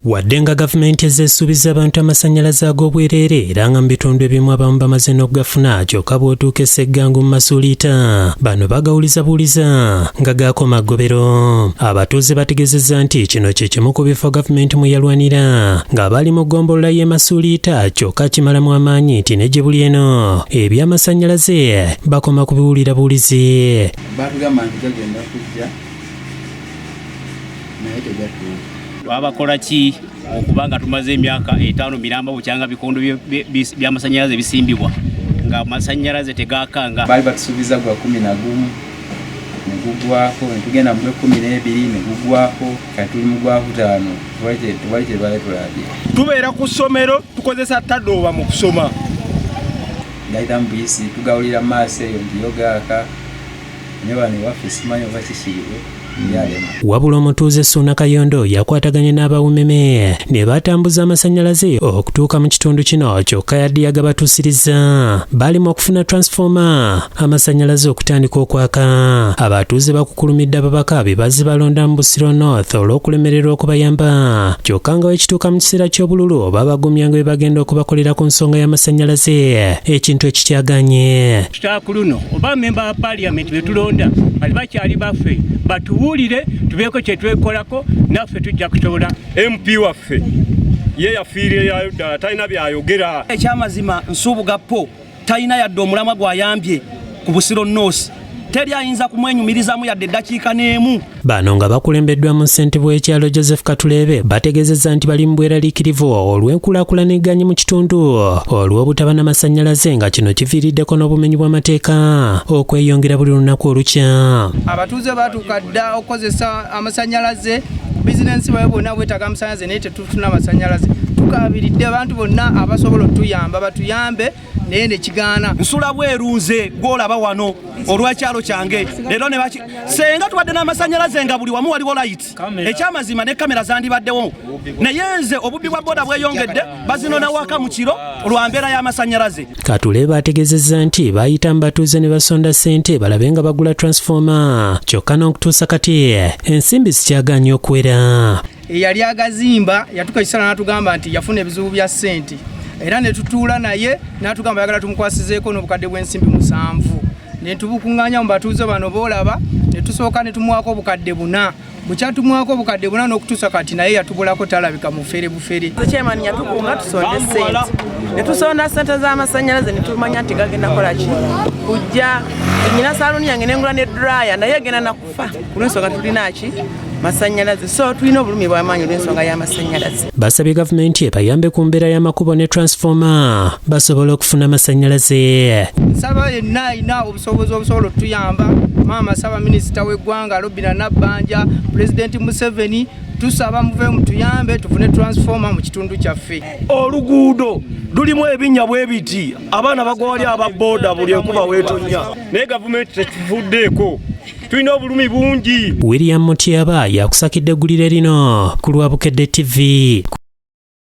Wadde nga gavumenti ezeesuubiza abantu amasannyalaze ag'obwereere era nga mu bitundu ebimu abamu bamaze n'okugafuna kyokka bw'otuuka eseggangu mu masuuliita bano bagawulizabuuliza nga gaakoma ggobero. Abatuuze bategeezezza nti kino kye kimu ku bifo gavumenti mwe yalwanira ng'abali mu ggombolola y'e Masuuliita kyokka kimalamu amaanyi nti ne gye buli eno eby'amasannyalaze bakoma kubiwulira buulizi. Baatugamba nti gagenda kujja naye tegatuuka. Twabakola ki okuba nga tumaze emyaka 5 Miramba bukyanga bikondo by'amasannyalaze bisimbibwa nga amasannyalaze tegaakanga. Baali batusuubiza gwa 11 ne gugwako, ne tugenda mu 12 ne gugwako, kati tuli mu gwa 5 tuwali kye baali tulabye. Tubeera ku ssomero tukozesa tadooba mu kusoma. Gayita mu buyisi tugawulira maaso eyo nti yogaaka ne bano ewaffe simanyi oba kisiibwe. Wabula omutuuze Ssuuna Kayondo yakwataganye n'abawumeme ne batambuza amasannyalaze okutuuka mu kitundu kino kyokka yadde yagabatuusiriza. Baalimu okufuna transformer amasannyalaze okutandika okwaka. Abatuuze bakukulumidde ababaka be bazze balonda mu Busiro North olw'okulemererwa okubayamba kyokka nga wekituuka mu kiseera ky'obululu babagumya nga bagenda okubakolera ku nsonga y'amasannyalaze ekintu ekikyaganye. Tutakuluno oba memba wa parliament betulonda bali bakyali baffe batuwulire tubeeko kye twekolako naffe tujja kutola. MP waffe ye yafiire ddala talina byayogera. Ekyamazima Nsubugapo talina yadde omulamwa gwayambye ku Busiro North. Teri ayinza kumwenyumirizamu yadde eddakiika n'emu. Bano nga bakulembeddwa mu ssentebe w'ekyalo Joseph Katulebe bategeezezza nti bali mu bweraliikirivu olw'enkulaakulana egganye mu kitundu olw'obutaba n'amasannyalaze nga kino kiviiriddeko n'obumenyi bw'amateeka okweyongera buli lunaku olukya. Abatuuze baatuuka dda okukozesa amasannyalaze, bizinensi bwe bonna bwetaaga amasannyalaze naye tetufuna amasannyalaze. Tukabiridde abantu bonna abasobola otuyamba batuyambe naye ne kigaana. Nsula bweruuze gw'olaba wano olw'ekyalo kyange leero ne baki senga tubadde n'amasannyalaze nga buli wamu waliwo layiti. Ekyamazima ne kamera zandibaddewo naye nze obubbi bwa boda bweyongedde bazinona waka mu kiro olwa mbeera y'amasannyalaze. Katulebe ategeezezza nti bayita mu batuuze ne basonda ssente balabe nga bagula transformer kyokka n'okutuusa kati ensimbi zikyaganye okuwera. Eyali agazimba yatuka ekisala n'atugamba nti yafuna ebizibu bya ssente era ne tutuula naye n'atugamba ayagala tumukwasizeeko n'obukadde bw'ensimbi 7 ne tubukuŋŋaanya mu batuuze bano boolaba ne tusooka ne tumuwako obukadde 4 bukyatumuwako obukadde 4 n'okutuusa kati naye yatubulako talabika mufere bufere. Chairman yatukunga tusonde ssente ne tusonda ssente z'amasannyalaze ne tumanya nti gagenda kola ki kujja nyina saloni yange nengula ne dryer naye genda nakufa kulw'ensonga tulina ki masannyalaze so tulina obulumi bw'amaanyi olw'ensonga y'amasannyalaze. Basabye gavumenti ebayambe ku mbeera y'amakubo ne transformer basobole okufuna amasannyalaze. Nsaba yenna alina obusobozi obusobola otuyamba maama saba minisita w'eggwanga Robinah Nabbanja, Pulezidenti Museveni tusaba muve mutuyambe tufune transformer mu kitundu kyaffe. Oluguudo lulimu ebinnya bwe biti abaana bagwali ababooda buli enkuba weetonya naye gavumenti tekivuddeeko. Tulina obulumi bungi. William Mutyaba yakusakidde eggulire lino ku Lwabukedde TV.